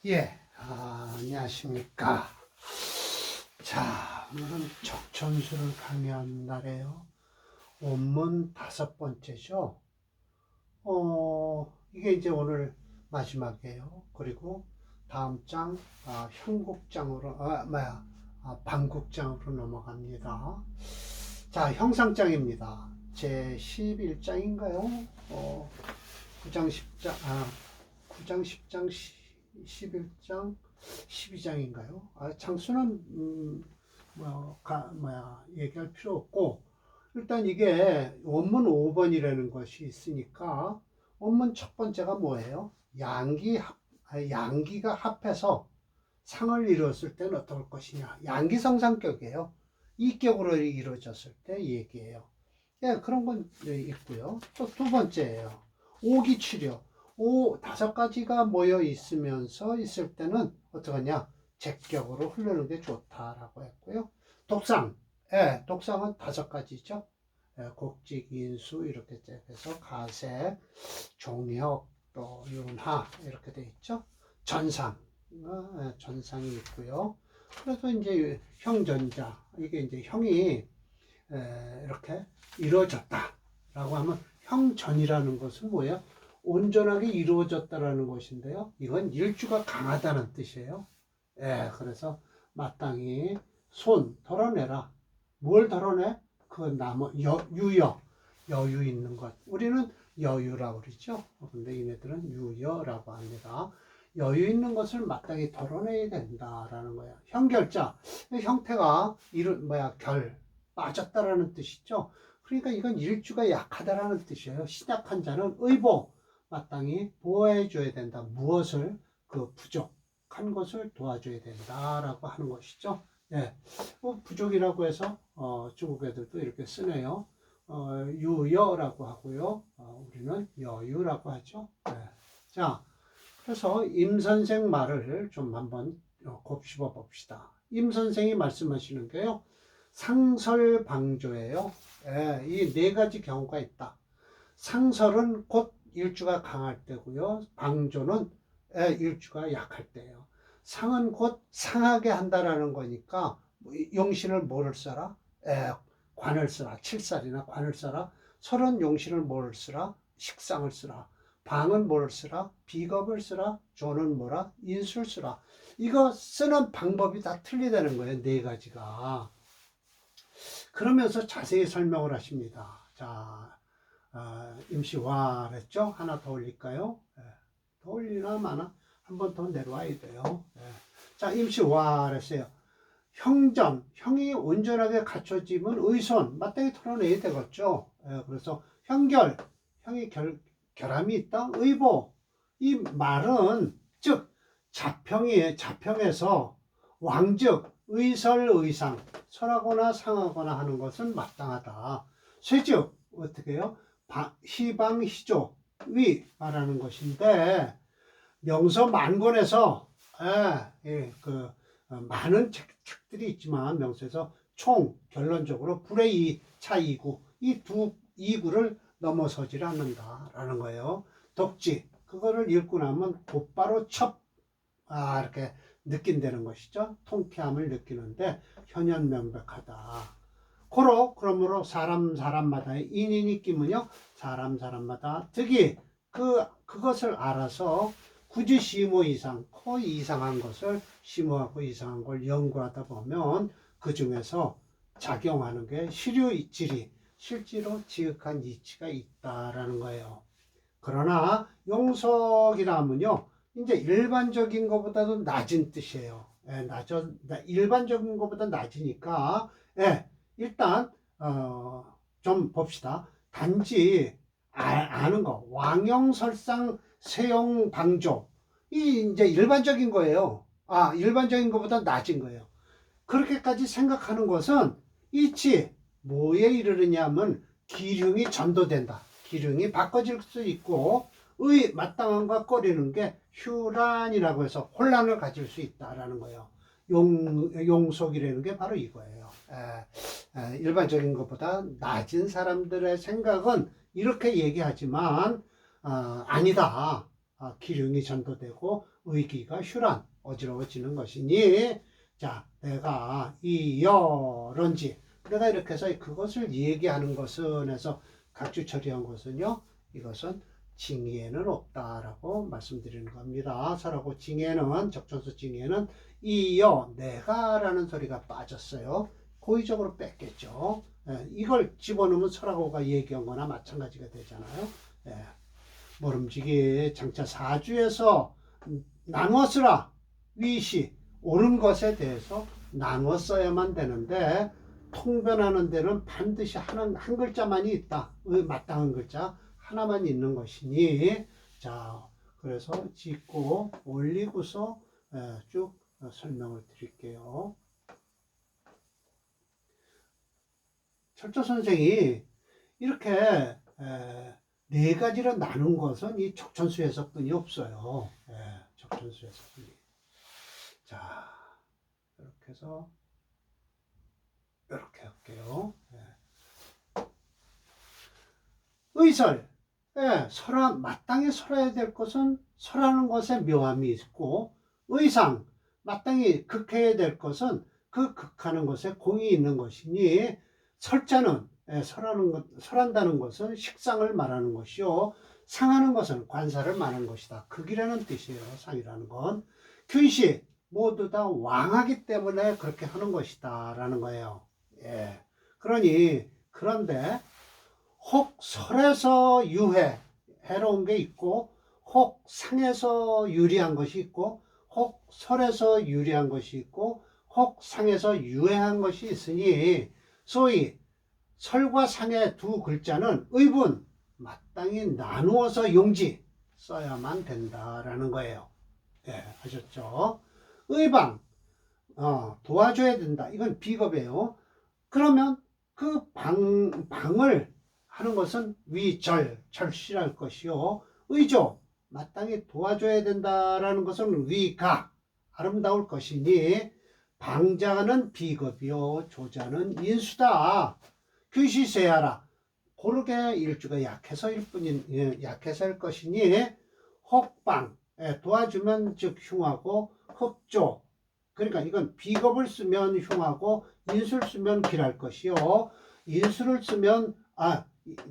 예, 안녕하십니까. 자, 오늘은 적천수를 강의한 날이에요. 원문 5번째죠. 이게 이제 오늘 마지막이에요. 그리고 다음 장, 형국장으로, 반국장으로 넘어갑니다. 자, 형상장입니다. 제 11장인가요? 9장 10장, 9장 10장 11장 12장인가요? 장수는 얘기할 필요 없고, 일단 이게 원문 5번이라는 것이 있으니까 원문 첫 번째가 뭐예요? 양기가 합해서 상을 이루었을 때는 어떨 것이냐. 양기성상격이에요. 이격으로 이루어졌을 때 얘기해요. 예, 그런 건 있고요. 또 두 번째예요. 오기추려. 5가지가 모여 있으면서 있을 때는 어떡하냐? 제격으로 흐르는 게 좋다라고 했고요. 독상. 예, 독상은 5가지죠. 예, 곡직, 인수 이렇게 해서 가색, 종혁, 또 윤하 이렇게 돼 있죠. 전상. 전상이 있고요. 그래서 이제 형전자. 이게 이제 형이 이렇게 이루어졌다라고 하면 형전이라는 것은 뭐예요? 온전하게 이루어졌다라는 것인데요. 이건 일주가 강하다는 뜻이에요. 예, 그래서 마땅히 손 덜어내라. 뭘 덜어내? 그 여유 있는 것. 우리는 여유라고 그러죠. 근데 얘네들은 유여라고 합니다. 여유 있는 것을 마땅히 덜어내야 된다라는 거예요. 형결자, 형태가 빠졌다라는 뜻이죠. 그러니까 이건 일주가 약하다라는 뜻이에요. 신약한 자는 의보, 마땅히 보호해 줘야 된다. 무엇을? 그 부족한 것을 도와줘야 된다라고 하는 것이죠. 예. 부족이라고 해서 중국 애들도 이렇게 쓰네요. 유여라고 하고요. 우리는 여유라고 하죠. 예. 자, 그래서 임 선생 말을 좀 한번 곱씹어 봅시다. 임 선생이 말씀하시는 게요. 상설방조예요. 예, 이 4가지 경우가 있다. 상설은 곧 일주가 강할 때고요. 방조는 일주가 약할 때예요. 상은 곧 상하게 한다라는 거니까 용신을 뭐를 써라? 관을 써라. 칠살이나 관을 써라. 설은 용신을 뭐를 쓰라? 식상을 쓰라. 방은 뭐를 쓰라? 비겁을 쓰라. 조는 뭐라? 인수를 쓰라. 이거 쓰는 방법이 다 틀리다는 거예요. 4가지가. 그러면서 자세히 설명을 하십니다. 자, 임시화 했죠? 하나 더 올릴까요? 더 올리나 마나? 한 번 더 내려와야 돼요. 자, 임시화 했어요. 형전, 형이 온전하게 갖춰지면 의손, 마땅히 털어내야 되겠죠. 그래서 형결, 형이 결함이 있다. 의보, 이 말은 즉 자평에서 왕즉 의설의상 설하거나 상하거나 하는 것은 마땅하다. 쇠즉 어떻게 해요? 희방희조 위 말하는 것인데 명서만권에서 많은 책들이 있지만 명서에서 총 결론적으로 불의 차이구 이 두 이구를 넘어서질 않는다라는 거예요. 독지 그거를 읽고 나면 곧바로 이렇게 느낀다는 것이죠. 통쾌함을 느끼는데 현현명백하다. 그러므로 사람마다의 인연이 끼면요. 사람마다 득이 그것을 알아서 굳이 심오 이상, 거의 이상한 것을 심오하고 이상한 걸 연구하다 보면 그 중에서 작용하는 게 실효이치리, 실제로 지극한 이치가 있다라는 거예요. 그러나 용석이라면요. 이제 일반적인 것보다도 낮은 뜻이에요. 일반적인 것보다 낮으니까 일단 좀 봅시다. 단지 아는 거 왕영설상 세용방조 이 이제 일반적인 거예요. 일반적인 것보다 낮은 거예요. 그렇게까지 생각하는 것은 이치 뭐에 이르느냐면 기륭이 전도된다. 기륭이 바꿔질 수 있고 마땅함과 꺼리는 게 휴란이라고 해서 혼란을 가질 수 있다라는 거예요. 용속이라는 게 바로 이거예요. 일반적인 것보다 낮은 사람들의 생각은 이렇게 얘기하지만 아니다. 기륭이 전도되고 의기가 휴란 어지러워지는 것이니 자 내가 이여런지 내가 이렇게 해서 그것을 얘기하는 것은 해서 각주 처리한 것은요 이것은 징의에는 없다라고 말씀드리는 겁니다. 설하고 징의에는 적천수 징의에는 이여 내가라는 소리가 빠졌어요. 고의적으로 뺐겠죠. 이걸 집어넣으면 설하고가 얘기한 거나 마찬가지가 되잖아요. 모름지기 장차 사주에서 나누었으라 위시 옳은 것에 대해서 나누어 써야만 되는데 통변하는 데는 반드시 한 글자만이 있다. 마땅한 글자 하나만 있는 것이니 자 그래서 짚고 올리고서 쭉 설명을 드릴게요. 철도 선생이 이렇게 네 가지로 나눈 것은 이 적천수에서뿐이 없어요. 적천수에서뿐이. 자 이렇게 해서 이렇게 할게요. 의설, 마땅히 설해야 될 것은 설하는 것에 묘함이 있고 의상, 마땅히 극해야 될 것은 그 극하는 것에 공이 있는 것이니 설자는 설한다는 것은 식상을 말하는 것이요 상하는 것은 관사를 말하는 것이다. 극이라는 뜻이에요. 상이라는 건 균시 모두 다 왕하기 때문에 그렇게 하는 것이다 라는 거예요. 그런데 혹 설에서 유해 해로운 게 있고 혹 상에서 유리한 것이 있고 혹 설에서 유리한 것이 있고 혹 상에서 유해한 것이 있으니 소위 설과 상의 두 글자는 의분 마땅히 나누어서 용지 써야만 된다라는 거예요. 아셨죠? 의방 도와줘야 된다. 이건 비겁이에요. 그러면 그 방을 하는 것은 위절, 절실할 것이요. 의조, 마땅히 도와줘야 된다라는 것은 위가, 아름다울 것이니 방자는 비겁이요. 조자는 인수다. 규시세하라. 고르게 일주가 약해서일 것이니 혹방, 도와주면 즉 흉하고 흡조, 그러니까 이건 비겁을 쓰면 흉하고 인수를 쓰면 길할 것이요. 인수를 쓰면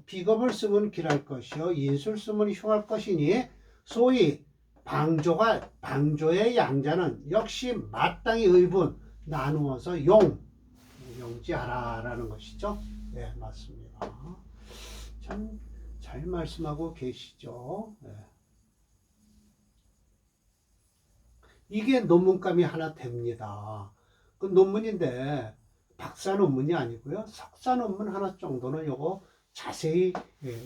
비겁을 쓰면 길할 것이요. 인수를 쓰면 흉할 것이니 소위 방조의 양자는 역시 마땅히 의분 나누어서 용지하라라는 것이죠. 네, 맞습니다. 참 잘 말씀하고 계시죠. 이게 논문감이 하나 됩니다. 그 논문인데 박사 논문이 아니고요. 석사 논문 하나 정도는 요거 자세히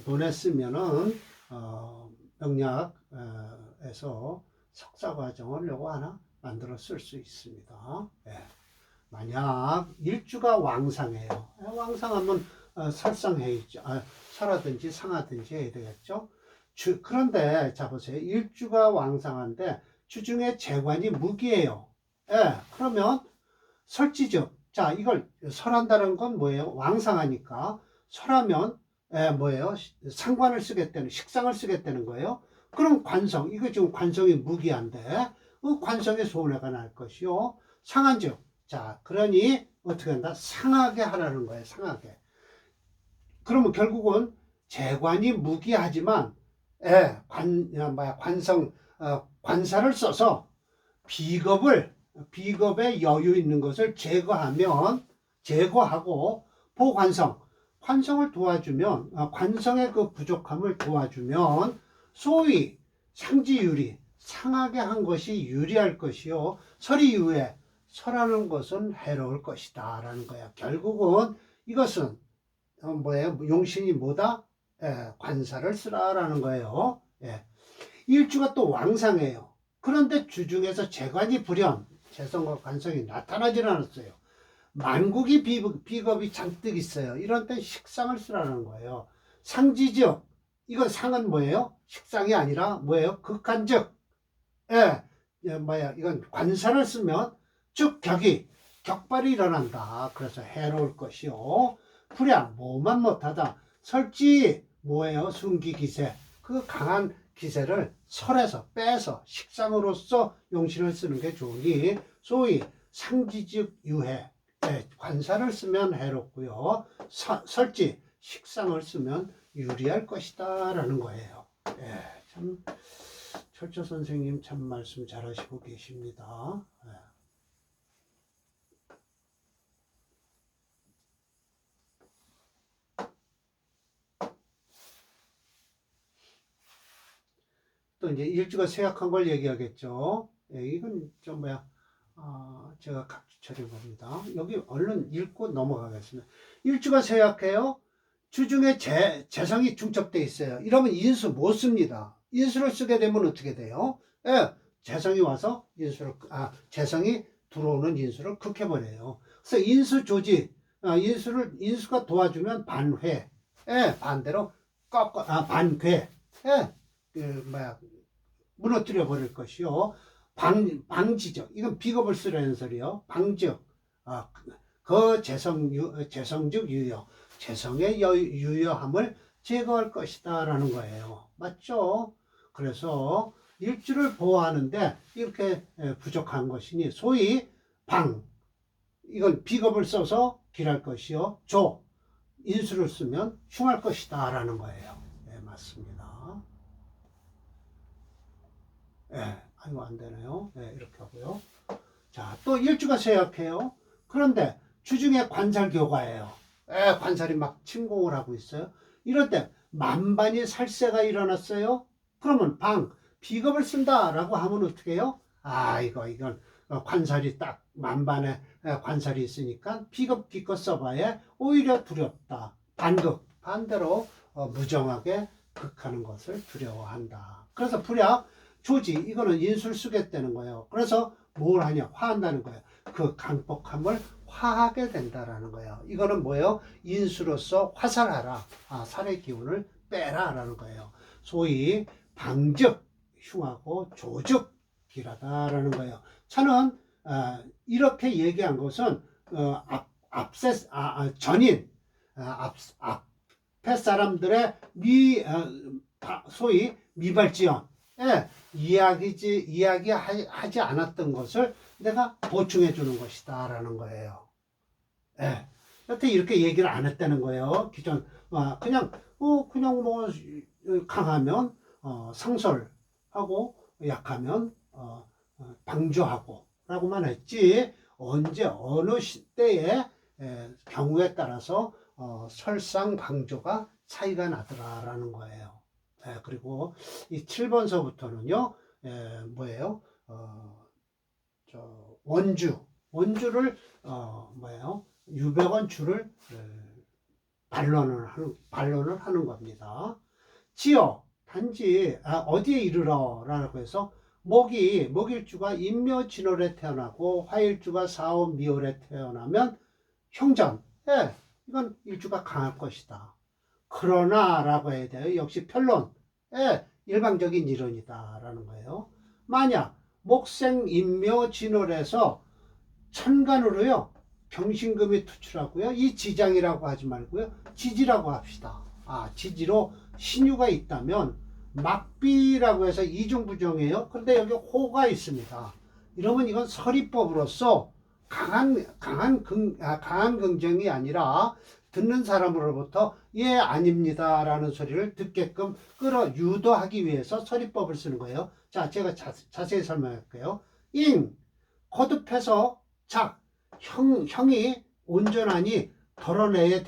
논했으면은 명리학에서 석사 과정을 요거 하나 만들어 쓸 수 있습니다. 만약 일주가 왕상해요. 왕상하면 설상해야죠. 설하든지 상하든지 해야 되겠죠. 그런데 자 보세요. 일주가 왕상한데 주중에 재관이 무기예요. 그러면 설지즉 자 이걸 설한다는 건 뭐예요? 왕상하니까 설하면 뭐예요? 상관을 쓰겠다는 식상을 쓰겠다는 거예요. 그럼 관성 이거 지금 관성이 무기한데 그 관성에 손해가 날 것이요. 상한즉 자 그러니 어떻게 한다? 상하게 하라는 거예요. 상하게. 그러면 결국은 재관이 무기하지만 관성 관사를 써서 비겁의 여유 있는 것을 제거하고 관성을 도와주면 관성의 그 부족함을 도와주면 소위 상지유리 상하게 한 것이 유리할 것이요 설이 유해 설하는 것은 해로울 것이다 라는 거야. 결국은 이것은 용신이 뭐다? 관사를 쓰라라는 거예요. 일주가 또 왕상이에요. 그런데 주중에서 재관이 불연, 재성과 관성이 나타나질 않았어요. 만국이 비겁이 잔뜩 있어요. 이런 때 식상을 쓰라는 거예요. 상지즉, 이건 상은 뭐예요? 식상이 아니라 뭐예요? 극한즉, 이건 관사를 쓰면 즉 격발이 일어난다. 그래서 해로울 것이요. 불양, 뭐만 못하다. 설지, 뭐예요? 순기기세. 그 강한 기세를 설에서 빼서 식상으로서 용신을 쓰는 게 좋으니 소위 상지즉 유해, 관사를 쓰면 해롭고요. 설지 식상을 쓰면 유리할 것이다 라는 거예요. 참 철저 선생님 참 말씀 잘하시고 계십니다. 또 이제 일주가 쇠약한 걸 얘기하겠죠. 이건 좀 뭐야, 제가 각주 처리한 겁니다. 여기 얼른 읽고 넘어가겠습니다. 일주가 쇠약해요. 주중에 재성이 중첩돼 있어요. 이러면 인수 못 씁니다. 인수를 쓰게 되면 어떻게 돼요? 재성이 와서 재성이 들어오는 인수를 극해버려요. 그래서 인수 조지, 인수가 도와주면 반회, 반대로 반괴, 무너뜨려 버릴 것이요. 방지적, 이건 비겁을 쓰려는 소리요. 방적, 재성적 유효, 재성의 유효함을 제거할 것이다 라는 거예요. 맞죠? 그래서 일주를 보호하는데 이렇게 부족한 것이니 소위 이건 비겁을 써서 길할 것이요. 인수를 쓰면 흉할 것이다 라는 거예요. 맞습니다. 아이고 안 되네요. 이렇게 하고요. 자, 또 일주가 쇠약해요. 그런데 주중에 관살교과예요. 관살이 막 침공을 하고 있어요. 이럴 때 만반이 살세가 일어났어요. 그러면 비겁을 쓴다라고 하면 어떻게 해요? 이건 관살이 딱 만반에 관살이 있으니까 비겁 기껏 써봐야 오히려 두렵다. 반대로 무정하게 극하는 것을 두려워한다. 그래서 불약 조지, 이거는 인술 쓰겠다는 거예요. 그래서 뭘 하냐? 화한다는 거예요. 그 강폭함을 화하게 된다라는 거예요. 이거는 뭐예요? 인수로서 화살하라. 살의 기운을 빼라 라는 거예요. 소위 방즉, 흉하고 조즉, 길하다라는 거예요. 저는 이렇게 얘기한 것은 전인, 앞에 사람들의 소위 미발지연, 이야기하지 않았던 것을 내가 보충해 주는 것이다 라는 거예요. 여태 이렇게 얘기를 안 했다는 거예요. 기존 그냥 뭐 강하면 상설하고 약하면 방조하고 라고만 했지, 언제 어느 시대의 경우에 따라서 설상방조가 차이가 나더라 라는 거예요. 그리고 이 7번서부터는요 뭐예요? 원주를 유백원 주를 반론을 하는 겁니다. 지어 단지 어디에 이르러 라고 해서 목일주가 인묘진월에 태어나고 화일주가 사오 미월에 태어나면 형전, 이건 일주가 강할 것이다. 그러나 라고 해야 돼요. 역시 편론, 일방적인 이론이다 라는 거예요. 만약 목생 인묘진월에서 천간으로요 경신금이 투출하고요, 이 지장이라고 하지 말고요 지지라고 합시다. 지지로 신유가 있다면 막비라고 해서 이중부정이에요. 그런데 여기 호가 있습니다. 이러면 이건 서리법으로서 강한 긍정이 아니라 듣는 사람으로부터 아닙니다 라는 소리를 듣게끔 유도하기 위해서 서리법을 쓰는 거예요. 자, 제가 자세히 설명할게요. 거듭해서 형이 온전하니 덜어내야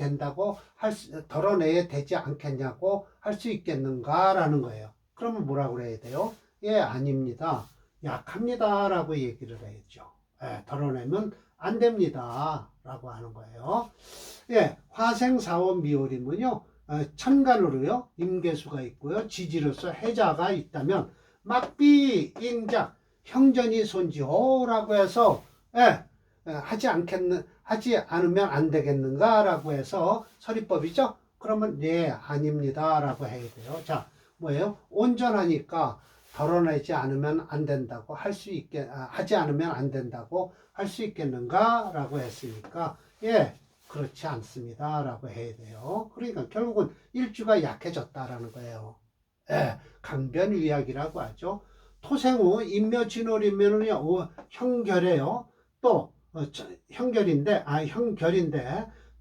되지 않겠냐고 할 수 있겠는가 라는 거예요. 그러면 뭐라고 그래야 돼요? 아닙니다. 약합니다 라고 얘기를 해야죠. 덜어내면 안 됩니다 라고 하는 거예요. 화생사원 미월이면요 천간으로요 임계수가 있고요 지지로서 해자가 있다면 막비 인작 형전이 손지호라고 해서 하지 않으면 안 되겠는가 라고 해서 서리법이죠. 그러면 아닙니다 라고 해야 돼요. 자, 뭐예요? 온전하니까 덜어내지 않으면 안 된다고 하지 않으면 안 된다고 할 수 있겠는가 라고 했으니까 그렇지 않습니다 라고 해야 돼요. 그러니까 결국은 일주가 약해졌다라는 거예요. 예, 강변위약이라고 하죠. 토생후 인묘진월이면은요 형결이에요. 또 형결인데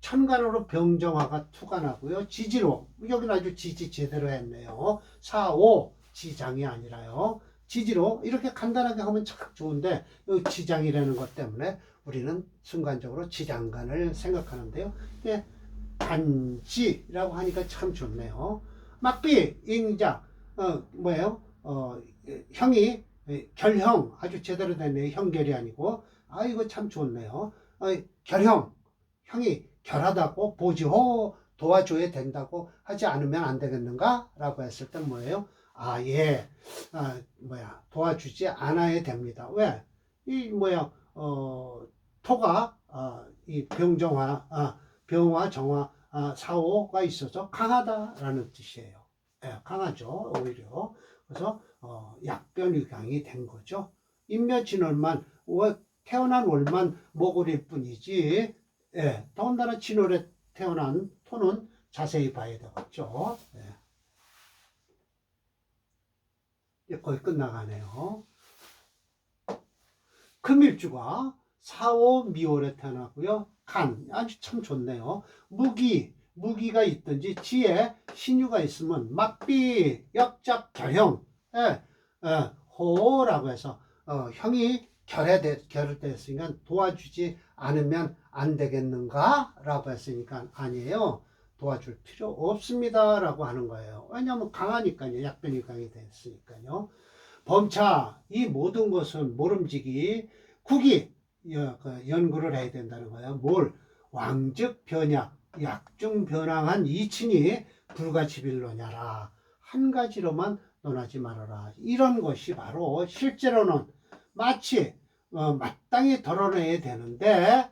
천간으로 병정화가 투간하고요. 지지로 여기는 아주 지지 제대로 했네요. 사오 지장이 아니라요. 지지로 이렇게 간단하게 하면 참 좋은데 이 지장이라는 것 때문에 우리는 순간적으로 지장간을 생각하는데요. 이게 단지라고 하니까 참 좋네요. 막비 잉자 뭐예요? 형이 결형 아주 제대로 됐네요. 형결이 아니고 아 이거 참 좋네요. 결형 형이 결하다고 보지호 도와줘야 된다고 하지 않으면 안 되겠는가? 라고 했을 때 뭐예요? 예. 도와주지 않아야 됩니다. 왜? 이 토가 이 병화 정화 사오가 있어서 강하다라는 뜻이에요. 예, 강하죠. 오히려. 그래서 약변유강이 된 거죠. 인묘진월만 태어난 월만 모골일 뿐이지. 예, 더군다나 진월에 태어난 토는 자세히 봐야 되겠죠. 예. 거의 끝나가네요. 금일주가 4, 5, 미월에 태어나고요. 간, 아주 참 좋네요. 무기가 있든지 지에 신유가 있으면 막비, 역작, 결형, 호라고 해서 형이 결을됐으니까 도와주지 않으면 안 되겠는가? 라고 했으니까 아니에요. 도와줄 필요 없습니다. 라고 하는 거예요. 왜냐하면 강하니까요. 약변이 강이 됐으니까요. 범차, 이 모든 것은 모름지기, 국이 연구를 해야 된다는 거예요. 왕즉 변약, 약중 변항한 이친이 불가지빌로냐라. 한 가지로만 논하지 말아라. 이런 것이 바로 실제로는 마치 마땅히 덜어내야 되는데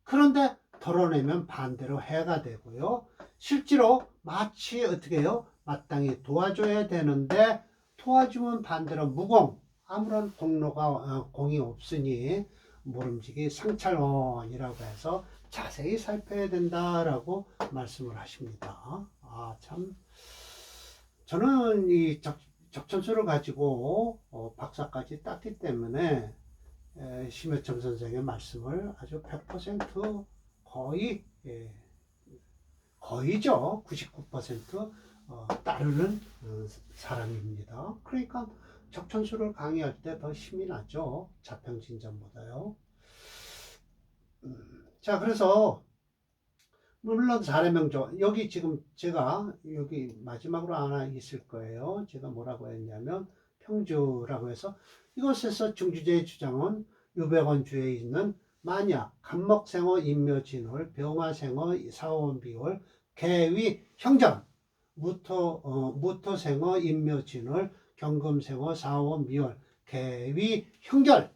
그런데 덜어내면 반대로 해가 되고요. 실제로 마치 어떻게 해요? 마땅히 도와줘야 되는데 도와주면 반대로 무공, 아무런 공이 없으니 모름지기 상찰원이라고 해서 자세히 살펴야 된다라고 말씀을 하십니다. 참 저는 이 적천수를 가지고 박사까지 땄기 때문에 심여점 선생의 말씀을 아주 100% 거의 거의죠. 99% 따르는 사람입니다. 그러니까 적천수를 강의할 때 더 힘이 나죠. 자평진전보다요. 자, 그래서 물론 사례명조 여기 지금 제가 여기 마지막으로 하나 있을 거예요. 제가 뭐라고 했냐면 평주라고 해서 이것에서 중주제의 주장은 유백원주에 있는 만약 간목생어 인묘진월 병화생어 사원비월 개위 형전 무토생어 인묘진월 경금생어 사원미월 개위 형결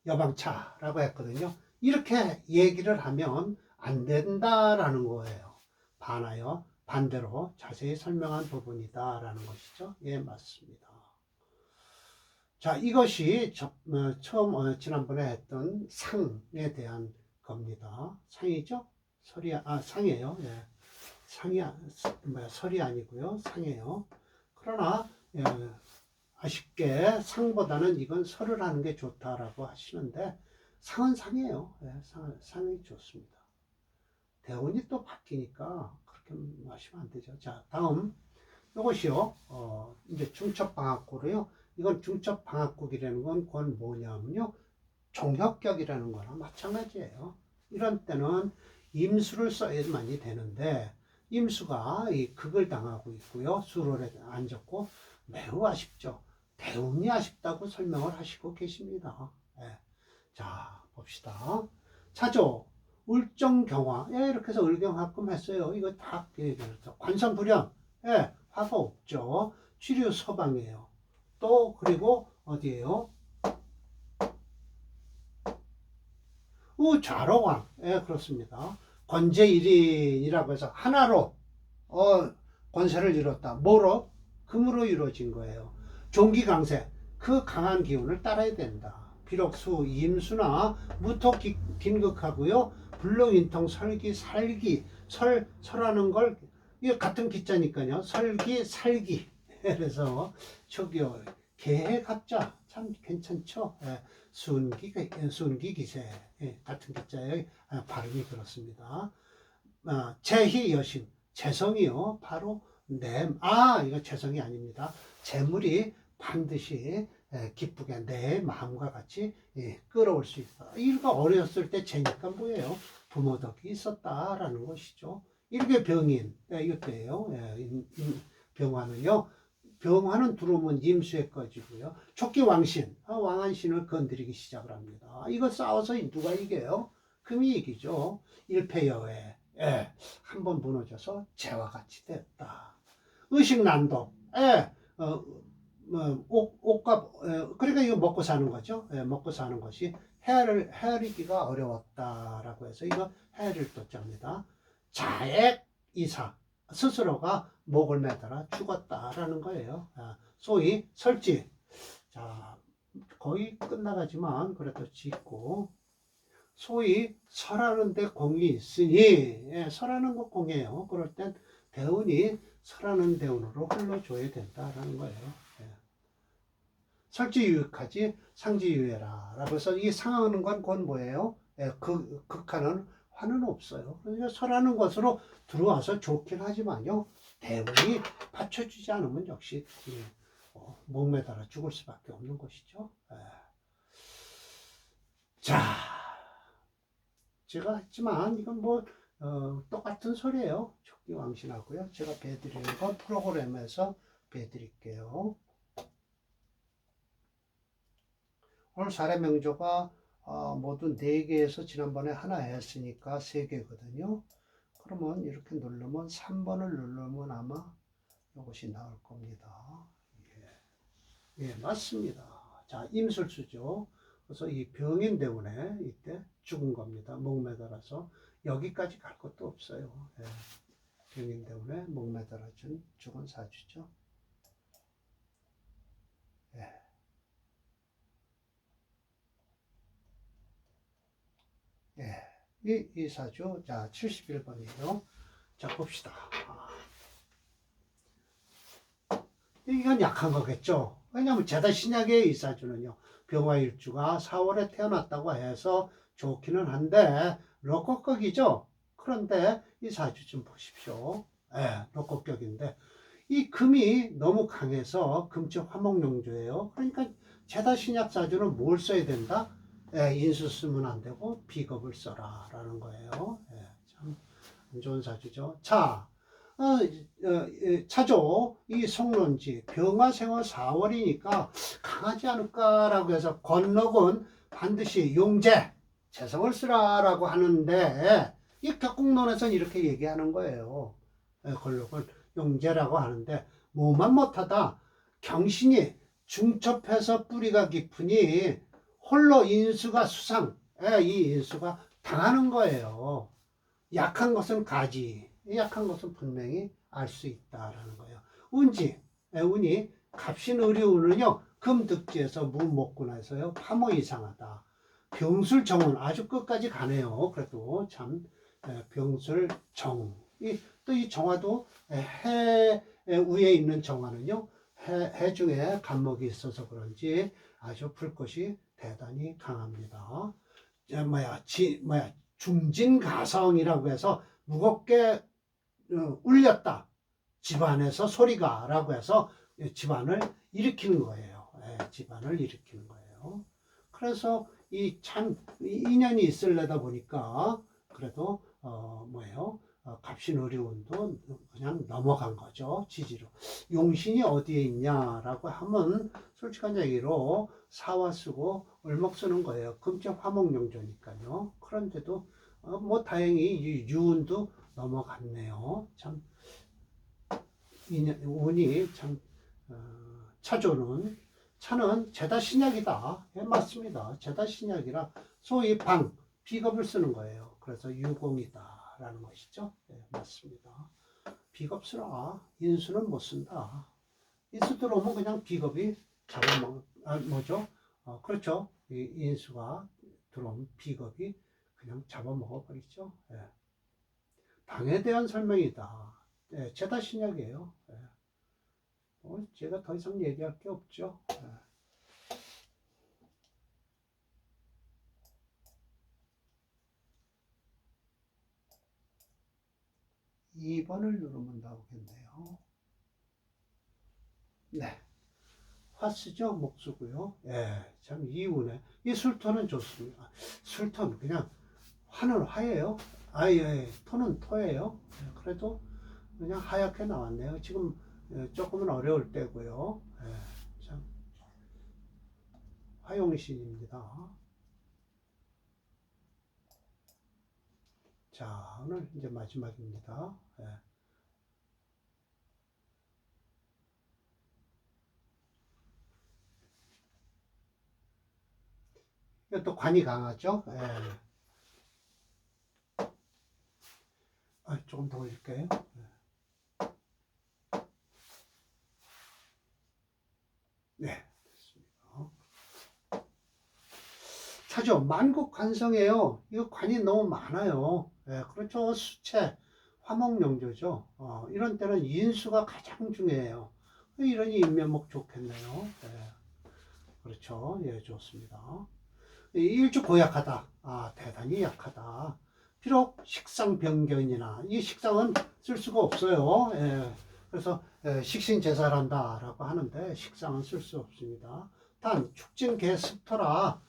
여방차라고 했거든요. 이렇게 얘기를 하면 안 된다라는 거예요. 반대로 자세히 설명한 부분이다라는 것이죠. 예, 맞습니다. 자, 이것이 처음 지난번에 했던 상에 대한 겁니다. 상이죠? 상이에요. 예. 설이 아니고요. 상이에요. 그러나 아쉽게 상보다는 이건 설을 하는 게 좋다라고 하시는데 상은 상이에요. 예, 상이 좋습니다. 대운이 또 바뀌니까 그렇게 마시면 안 되죠. 자, 다음 이것이요. 이제 중첩방학구로요. 이건 중첩방학국이라는 건 그건 뭐냐면요. 종혁격이라는 거나 마찬가지예요. 이런 때는 임수를 써야만이 되는데 임수가 이 극을 당하고 있고요. 수월에 앉았고 매우 아쉽죠. 대운이 아쉽다고 설명을 하시고 계십니다. 예. 자, 봅시다. 차조, 울정경화. 예, 이렇게 해서 을경합금 했어요. 이거 다 관성불연. 예, 화가 없죠. 취류 서방이에요. 또 그리고 어디에요? 좌로왕. 예, 그렇습니다. 권제일인이라고 해서 하나로 권세를 이뤘다. 뭐로? 금으로 이루어진 거예요. 종기강세. 그 강한 기운을 따라야 된다. 비록 임수나 무토 긴극하고요. 불능인통 설기 살기 설하는 걸 이게 같은 기자니까요. 설기 살기 그래서 저기요, 계획합자 참 괜찮죠? 예, 순기 기세 예, 같은 기자의 발음이 그렇습니다. 재희 여심, 재성이요. 바로 이거 재성이 아닙니다. 재물이 반드시 기쁘게 내 마음과 같이 끌어올 수 있다. 이거 어렸을 때 재니까 뭐예요? 부모 덕이 있었다라는 것이죠. 이렇게 병인, 이것도예요. 병화는요. 병화는 들어오면 임수에 꺼지고요. 촉기 왕신, 왕한신을 건드리기 시작을 합니다. 이거 싸워서 누가 이겨요? 금이 이기죠. 일패여회. 예, 한번 무너져서 재와 같이 됐다. 의식난독. 예, 옷과, 그러니까 이거 먹고 사는 거죠. 예, 먹고 사는 것이 헤아리기가 어려웠다라고 해서 이거 헤아릴 도자입니다. 자액 이사. 스스로가 목을 매달아 죽었다라는 거예요. 소위 설지. 자, 거의 끝나가지만 그래도 짓고 소위 설하는데 공이 있으니 설하는 거 공이에요. 그럴 땐 대운이 설하는 대운으로 흘러줘야 된다라는 거예요. 설지유익하지 상지유해라 라고 해서 이 상하는 건 그건 뭐예요? 극하는 화는 없어요. 그러니까 설하는 것으로 들어와서 좋긴 하지만요. 대운이 받쳐주지 않으면 역시 목매달아 죽을 수밖에 없는 것이죠. 자, 제가 했지만 이건 똑같은 소리예요. 촉기왕신하고요. 제가 배드리는 건 프로그램에서 배드릴게요. 오늘 사례 명조가 모두 4개에서 지난번에 하나 했으니까 3개거든요. 그러면 이렇게 누르면 3번을 누르면 아마 이것이 나올 겁니다. 예, 맞습니다. 자, 임술수죠. 그래서 이 병인 때문에 이때 죽은 겁니다. 목매달아서 여기까지 갈 것도 없어요. 예, 병인 때문에 목매달아 죽은 사주죠. 예. 예, 이 사주, 자, 71번이에요. 자, 봅시다. 이건 약한 거겠죠. 왜냐하면 제다 신약의 이 사주는요, 병화일주가 4월에 태어났다고 해서 좋기는 한데, 럭곡격이죠. 그런데 이 사주 좀 보십시오. 예, 럭곡격인데, 이 금이 너무 강해서 금치 화목용조예요. 그러니까 제다 신약 사주는 뭘 써야 된다? 인수 쓰면 안 되고 비겁을 써라 라는 거예요. 참 안 좋은 사주죠. 자, 차조 이 송론지 병화생활 4월이니까 강하지 않을까라고 해서 권록은 반드시 용재 재성을 쓰라라고 하는데 이 격국론에서는 이렇게 얘기하는 거예요. 권록은 용재라고 하는데 뭐만 못하다 경신이 중첩해서 뿌리가 깊으니 홀로 인수가 수상, 이 인수가 당하는 거예요. 약한 것은 가지, 약한 것은 분명히 알 수 있다라는 거예요. 운지, 운이 갑신 의료운은요, 금득지에서 무목군에서요, 파모 이상하다. 병술 정운 아주 끝까지 가네요. 그래도 참 병술 정. 또 이 정화도 해 위에 있는 정화는요, 해 중에 간목이 있어서 그런지 아주 불꽃이 대단히 강합니다. 중진가성이라고 해서 무겁게 울렸다. 집안에서 소리가 라고 해서 집안을 일으키는 거예요. 집안을 일으키는 거예요. 그래서 이 참 인연이 있을래다 보니까 그래도 갑신의료운도 그냥 넘어간 거죠. 지지로. 용신이 어디에 있냐라고 하면 솔직한 얘기로 사화 쓰고 을목 쓰는 거예요. 금적 화목용조니까요. 그런데도 다행히 유운도 넘어갔네요. 참 운이 참 차는 제다 신약이다. 맞습니다. 제다 신약이라 소위 비겁을 쓰는 거예요. 그래서 유공이다라는 것이죠. 맞습니다. 비겁 쓰라. 인수는 못 쓴다. 인수 들어오면 그냥 비겁이 뭐죠? 그렇죠. 이 인수가 들어오면 비겁이 그냥 잡아먹어버리죠. 방에 대한 설명이다. 제다 신약이에요. 제가 더 이상 얘기할 게 없죠. 2번을 누르면 나오겠네요. 네. 화수죠, 목수고요. 예, 참 이운에 이 술토는 좋습니다. 술토는 그냥 화는 화예요. 예, 토는 토예요. 예, 그래도 그냥 하얗게 나왔네요. 지금 조금은 어려울 때고요. 예, 참 화용신입니다. 자, 오늘 이제 마지막입니다. 예. 이것도 관이 강하죠. 예. 조금 더 올릴게요. 네, 됐습니다. 차죠. 만국관성이에요. 이거 관이 너무 많아요. 예, 그렇죠. 수채, 화목영조죠. 이런 때는 인수가 가장 중요해요. 이러니 인면목 좋겠네요. 예, 그렇죠. 예, 좋습니다. 일주 고약하다. 대단히 약하다. 비록 식상 변경이나 이 식상은 쓸 수가 없어요. 예, 그래서 식신제사란다라고 하는데 식상은 쓸 수 없습니다. 단 축진개 습토라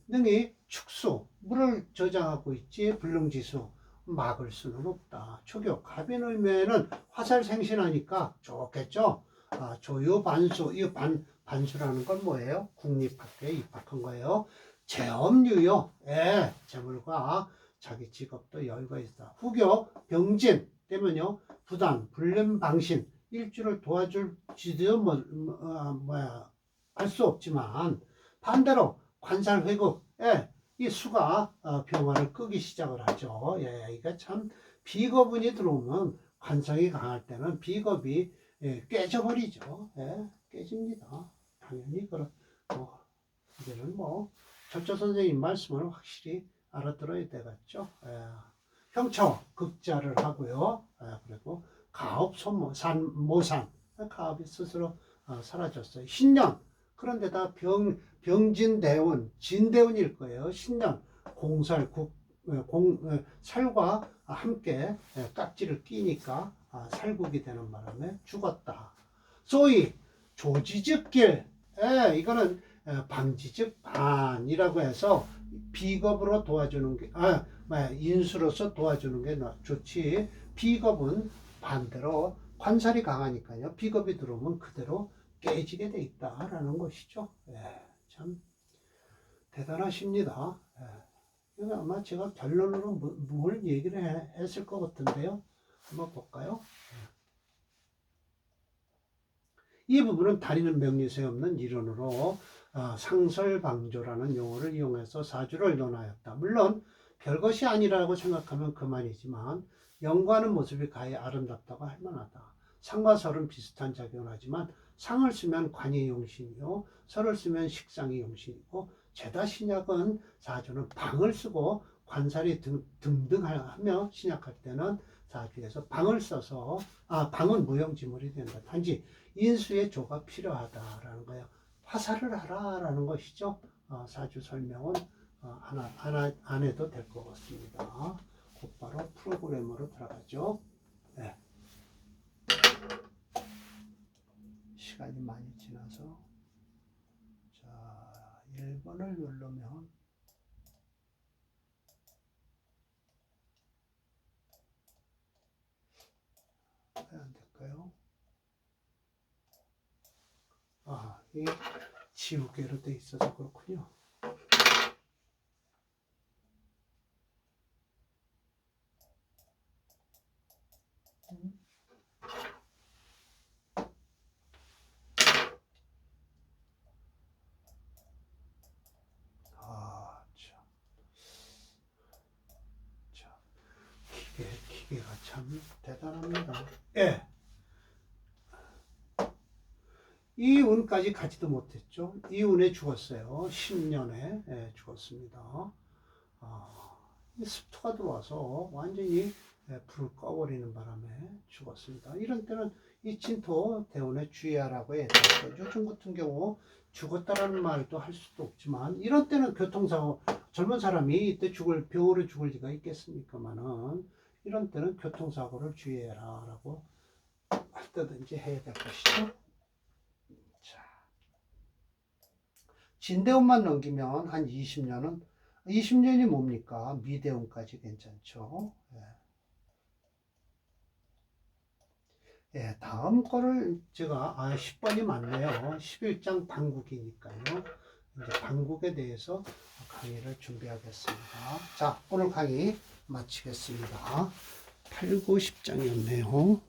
능이 축수 물을 저장하고 있지 불능지수 막을 수는 없다. 초교 갑인 의면은 화살 생신하니까 좋겠죠. 조유 반수 이 반수라는 건 뭐예요? 국립학교에 입학한 거예요. 재업류요. 예, 재물과 자기 직업도 여유가 있다. 후교 병진 되면요 부단 불륜방신 일주를 도와줄지도 할 수 없지만 반대로 관살회국에 이 수가 병화를 끄기 시작을 하죠. 예, 이게 참 비거분이 들어오면 관성이 강할 때는 비겁이 깨져버리죠. 예, 깨집니다. 당연히 그런 이제는 절조 선생님 말씀을 확실히 알아들어야 되겠죠. 예. 형처 극자를 하고요. 그리고 가업 소모 모산 가업이 스스로 사라졌어요. 신년 그런데다 병진대운 진대운일 거예요. 신년 공살 살과 함께 깍지를 끼니까 살국이 되는 바람에 죽었다. 소위 조지즉길 이거는 방지즉 반이라고 해서 비겁으로 도와주는 게 인수로서 도와주는 게 좋지. 비겁은 반대로 관살이 강하니까요. 비겁이 들어오면 그대로 깨지게 돼 있다라는 것이죠. 참 대단하십니다. 이거 아마 제가 결론으로 뭘 얘기를 했을 것 같은데요. 한번 볼까요? 이 부분은 다리는 명리서에 없는 이론으로 상설방조라는 용어를 이용해서 사주를 논하였다. 물론 별것이 아니라고 생각하면 그만이지만 연구하는 모습이 가히 아름답다고 할 만하다. 상과 설은 비슷한 작용을 하지만 상을 쓰면 관이 용신이요 설을 쓰면 식상이 용신이고 죄다 신약은 사주는 방을 쓰고 관살이 등등 하며 신약할 때는 사주에서 방을 써서 방은 무용지물이 된다. 단지 인수의 조가 필요하다라는 거예요. 화살을 하라라는 것이죠. 사주 설명은 안 해도 될 것 같습니다. 곧바로 프로그램으로 들어가죠. 네. 시간이 많이 지나서 자 1번을 누르면 왜 안 될까요? 이게 지우개로 돼 있어서 그렇군요. 기계가 참 대단합니다. 예. 이 운까지 가지도 못했죠. 이 운에 죽었어요. 10년에 죽었습니다. 습토가 들어와서 완전히 불을 꺼버리는 바람에 죽었습니다. 이런 때는 이 진토 대운에 주의하라고 해야 되겠죠. 요즘 같은 경우 죽었다라는 말도 할 수도 없지만 이런 때는 교통사고 젊은 사람이 이때 병으로 죽을 리가 있겠습니까만은 이런 때는 교통사고를 주의해라 라고 할 때든지 해야 될 것이죠. 자, 진대운만 넘기면 한 20년이 뭡니까? 미대운까지 괜찮죠. 예, 다음 거를 제가 10번이 맞네요. 11장 당국이니까요. 이제 당국에 대해서 강의를 준비하겠습니다. 자, 오늘 강의 마치겠습니다. 8, 9, 10장이었네요.